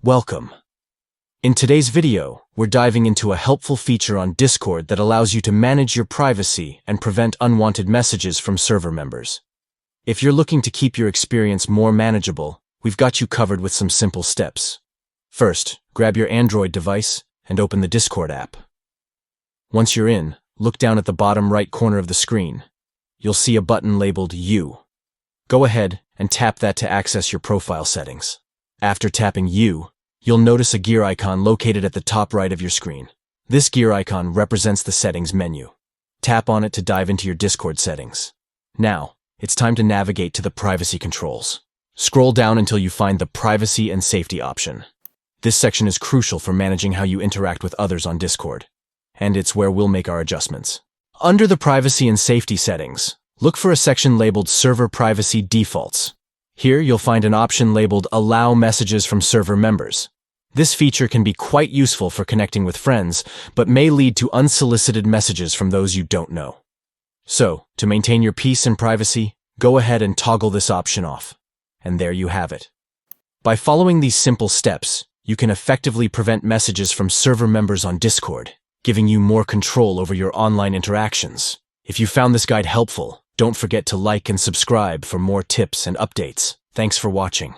Welcome. In today's video, we're diving into a helpful feature on Discord that allows you to manage your privacy and prevent unwanted messages from server members. If you're looking to keep your experience more manageable, we've got you covered with some simple steps. First, grab your Android device and open the Discord app. Once you're in, look down at the bottom right corner of the screen. You'll see a button labeled You. Go ahead and tap that to access your profile settings. After tapping You, you'll notice a gear icon located at the top right of your screen. This gear icon represents the settings menu. Tap on it to dive into your Discord settings. Now, it's time to navigate to the privacy controls. Scroll down until you find the Privacy and Safety option. This section is crucial for managing how you interact with others on Discord, and it's where we'll make our adjustments. Under the Privacy and Safety settings, look for a section labeled Server Privacy Defaults. Here you'll find an option labeled Allow Messages from Server Members. This feature can be quite useful for connecting with friends, but may lead to unsolicited messages from those you don't know. So, to maintain your peace and privacy, go ahead and toggle this option off. And there you have it. By following these simple steps, you can effectively prevent messages from server members on Discord, giving you more control over your online interactions. If you found this guide helpful, don't forget to like and subscribe for more tips and updates. Thanks for watching.